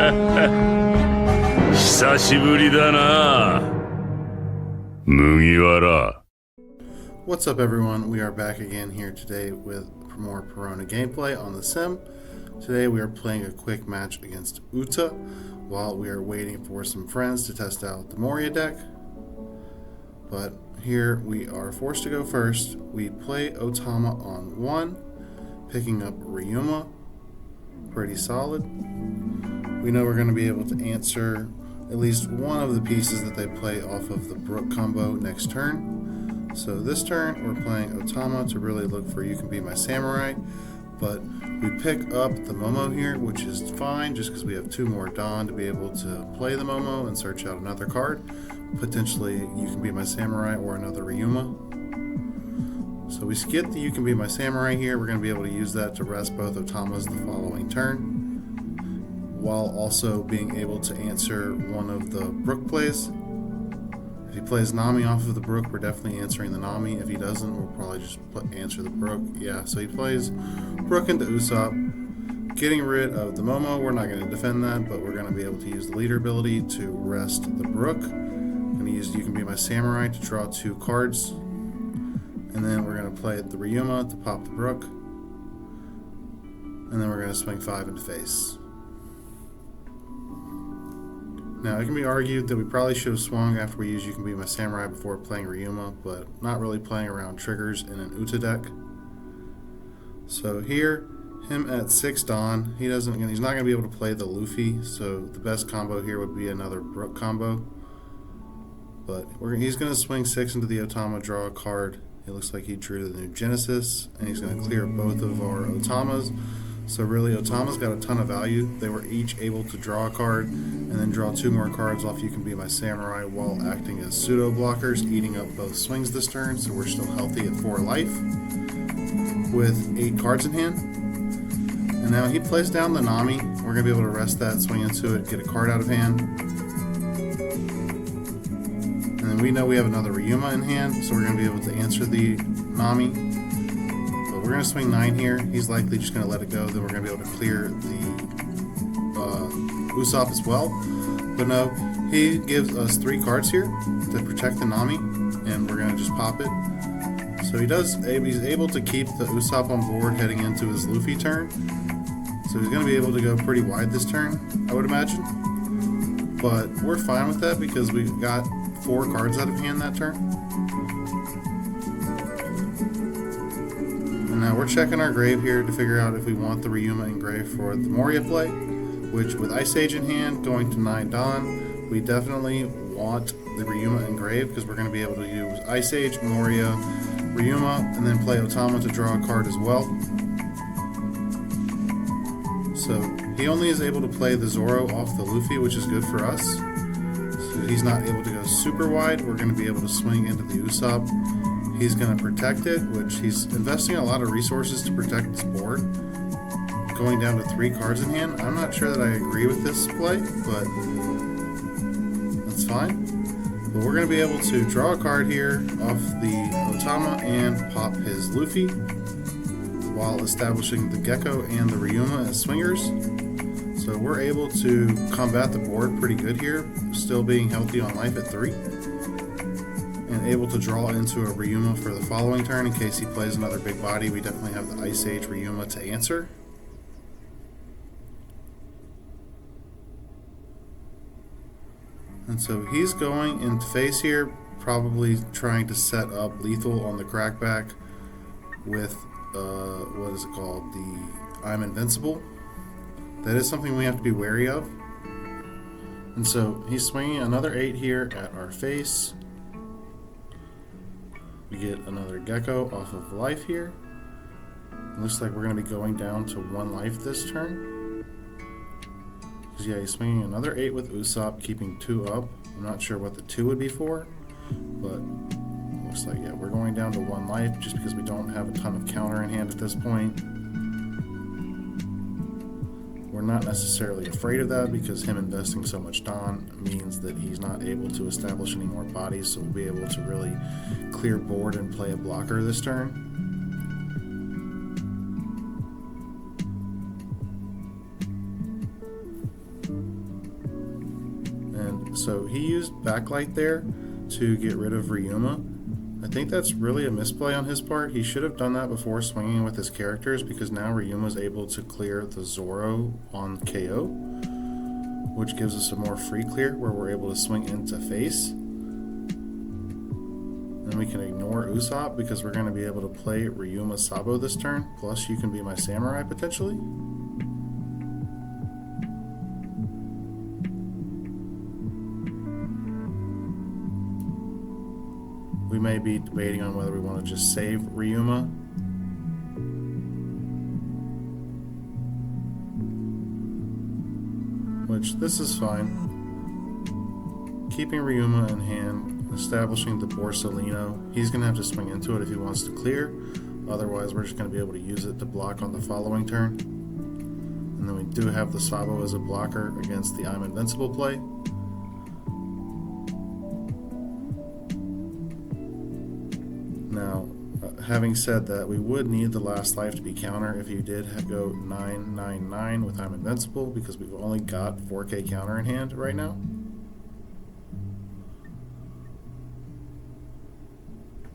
久しぶりだな、麦わら. What's up, everyone? We are back again here today with more Perona gameplay on the sim. Today we are playing a quick match against Uta while we are waiting for some friends to test out the Moria deck. But here we are forced to go first. We play Otama on 1, picking up Ryuma. Pretty solid. We know we're going to be able to answer at least one of the pieces that they play off of the Brook combo next turn. So this turn we're playing Otama to really look for You Can Be My Samurai, but we pick up the Momo here, which is fine just because we have 2 more Dawn to be able to play the Momo and search out another card, potentially You Can Be My Samurai or another Ryuma. So we skip the You Can Be My Samurai here. We're going to be able to use that to rest both Otamas the following turn, while also being able to answer one of the Brook plays. If he plays Nami off of the Brook, we're definitely answering the Nami. If he doesn't, we'll probably just answer the Brook. Yeah, so he plays Brook into Usopp, getting rid of the Momo. We're not going to defend that, but we're going to be able to use the leader ability to rest the Brook. I'm going to use You Can Be My Samurai to draw 2 cards. And then we're going to play the Ryuma to pop the Brook. And then we're going to swing 5 into face. Now, it can be argued that we probably should have swung after we used You Can Be My Samurai before playing Ryuma, but not really playing around triggers in an Uta deck. So here, him at 6 Dawn, he's not going to be able to play the Luffy, so the best combo here would be another Brook combo. But he's going to swing 6 into the Otama, draw a card. It looks like he drew the new Genesis, and he's going to clear both of our Otamas. So really, Otama's got a ton of value. They were each able to draw a card and then draw 2 more cards off You Can Be My Samurai while acting as pseudo blockers, eating up both swings this turn. So we're still healthy at 4 life with 8 cards in hand. And now he plays down the Nami. We're going to be able to rest that, swing into it, get a card out of hand. And then we know we have another Ryuma in hand, so we're going to be able to answer the Nami. We're going to swing 9 here. He's likely just going to let it go. Then we're going to be able to clear the Usopp as well. But no, he gives us 3 cards here to protect the Nami, and we're going to just pop it. So he's able to keep the Usopp on board heading into his Luffy turn. So he's going to be able to go pretty wide this turn, I would imagine. But we're fine with that because we got 4 cards out of hand that turn. Now we're checking our grave here to figure out if we want the Ryuma in grave for the Moria play, which with Ice Age in hand, going to 9 Dawn, we definitely want the Ryuma in grave because we're going to be able to use Ice Age, Moria, Ryuma, and then play Otama to draw a card as well. So he only is able to play the Zoro off the Luffy, which is good for us. So he's not able to go super wide. We're going to be able to swing into the Usopp. He's going to protect it, which he's investing a lot of resources to protect this board. Going down to 3 cards in hand. I'm not sure that I agree with this play, but that's fine. But we're going to be able to draw a card here off the Otama and pop his Luffy while establishing the Gecko and the Ryuma as swingers. So we're able to combat the board pretty good here, still being healthy on life at 3. And able to draw into a Ryuma for the following turn in case he plays another big body. We definitely have the Ice Age Ryuma to answer. And so he's going into face here, probably trying to set up lethal on the crackback with, what is it called? The I'm Invincible. That is something we have to be wary of. And so he's swinging another 8 here at our face. We get another Gecko off of life here. It looks like we're going to be going down to 1 life this turn. Because yeah, he's swinging another 8 with Usopp, keeping 2 up. I'm not sure what the 2 would be for, but it looks like, yeah, we're going down to 1 life just because we don't have a ton of counter in hand at this point. We're not necessarily afraid of that because him investing so much Dawn means that he's not able to establish any more bodies, so we'll be able to really clear board and play a blocker this turn. So he used backlight there to get rid of Ryuma. I think that's really a misplay on his part. He should have done that before swinging with his characters, because now Ryuma's able to clear the Zoro on KO, which gives us a more free clear where we're able to swing into face. Then we can ignore Usopp because we're going to be able to play Ryuma Sabo this turn, plus you can be my samurai potentially. We may be debating on whether we want to just save Ryuma. Which, this is fine. Keeping Ryuma in hand, establishing the Borsalino. He's going to have to swing into it if he wants to clear. Otherwise, we're just going to be able to use it to block on the following turn. And then we do have the Sabo as a blocker against the I'm Invincible play. Now, having said that, we would need the last life to be counter if you did go 999 with I'm Invincible, because we've only got 4k counter in hand right now.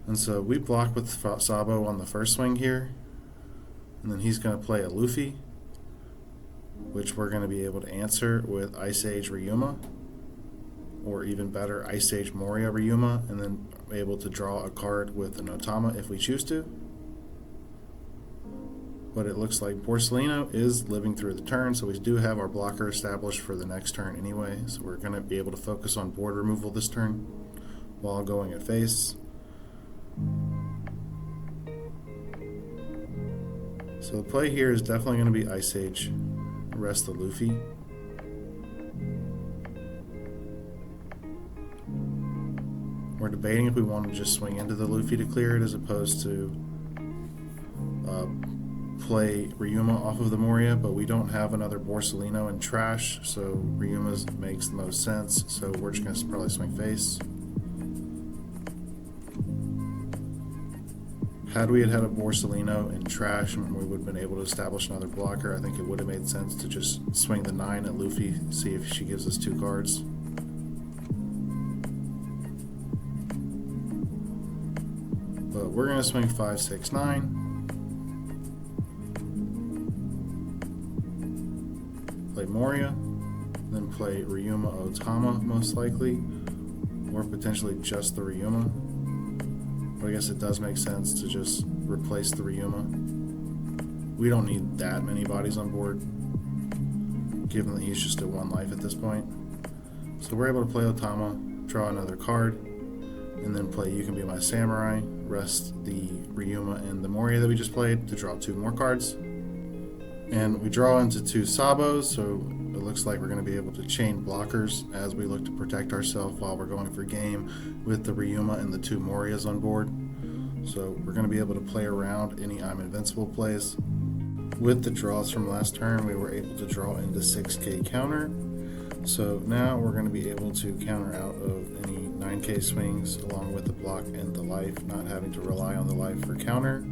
And so we block with Sabo on the first swing here, and then he's going to play a Luffy, which we're going to be able to answer with Ice Age Ryuma, or even better, Ice Age Moria Ryuma, and then able to draw a card with an Otama if we choose to. But it looks like Borsalino is living through the turn, so we do have our blocker established for the next turn anyway, so we're going to be able to focus on board removal this turn while going at face. So the play here is definitely going to be Ice Age, rest the Luffy. We're debating if we want to just swing into the Luffy to clear it, as opposed to play Ryuma off of the Moria, but we don't have another Borsalino in trash, so Ryuma's makes the most sense, so we're just going to probably swing face. Had we had a Borsalino in trash and we would have been able to establish another blocker, I think it would have made sense to just swing the 9 at Luffy, see if she gives us 2 cards. But we're going to swing 5, 6, 9. Play Moria, then play Ryuma Otama most likely, or potentially just the Ryuma. But I guess it does make sense to just replace the Ryuma. We don't need that many bodies on board, given that he's just at 1 life at this point. So we're able to play Otama, draw another card, and then play You Can Be My Samurai, rest the Ryuma and the Moria that we just played to draw 2 more cards. And we draw into 2 Sabos, so it looks like we're going to be able to chain blockers as we look to protect ourselves while we're going for game with the Ryuma and the 2 Morias on board. So we're going to be able to play around any I'm Invincible plays. With the draws from last turn, we were able to draw into 6k counter. So now we're going to be able to counter out of any 9k swings along with the block and the life, not having to rely on the life for counter.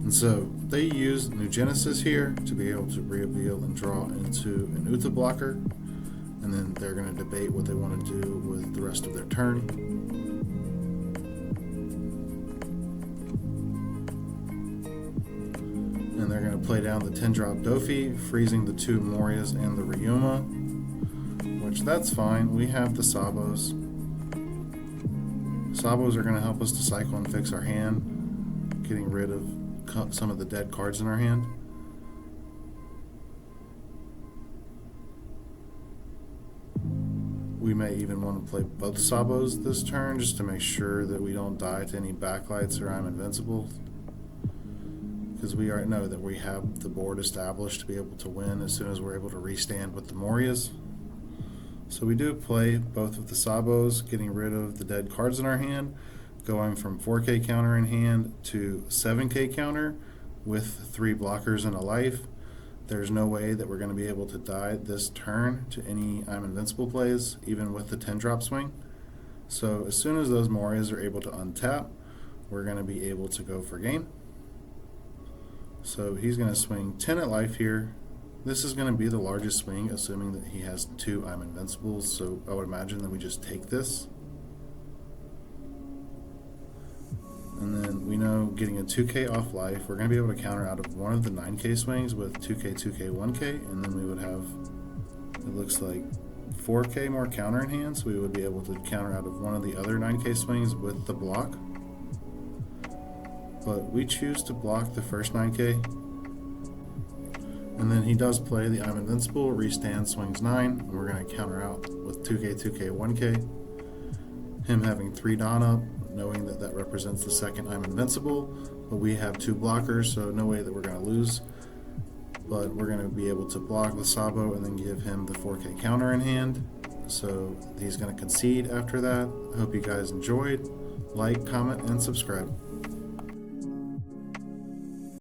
And so they use New Genesis here to be able to reveal and draw into an Uta blocker, and then they're going to debate what they want to do with the rest of their turn. And they're going to play down the 10-drop Dofi, freezing the 2 Morias and the Ryuma, which that's fine. We have the Sabos. Sabos are going to help us to cycle and fix our hand, getting rid of some of the dead cards in our hand. We may even want to play both Sabos this turn just to make sure that we don't die to any backlights or I'm Invincible, because we already know that we have the board established to be able to win as soon as we're able to restand with the Morias. So we do play both of the Sabos, getting rid of the dead cards in our hand, going from 4k counter in hand to 7k counter with 3 blockers and a life. There's no way that we're going to be able to die this turn to any I'm Invincible plays, even with the 10-drop swing. So as soon as those Morias are able to untap, we're going to be able to go for game. So he's going to swing 10 at life here, This is going to be the largest swing, assuming that he has 2 I'm Invincibles, so I would imagine that we just take this. And then we know getting a 2k off life, we're going to be able to counter out of one of the 9k swings with 2k, 2k, 1k, and then we would have, it looks like, 4k more counter in hand, so we would be able to counter out of one of the other 9k swings with the block. But we choose to block the first 9k. And then he does play the I'm Invincible, restand, swings 9, and we're going to counter out with 2k, 2k, 1k. Him having 3 Dawn up, knowing that that represents the second I'm Invincible, but we have 2 blockers, so no way that we're going to lose. But we're going to be able to block the Sabo and then give him the 4k counter in hand. So he's going to concede after that. I hope you guys enjoyed. Like, comment, and subscribe.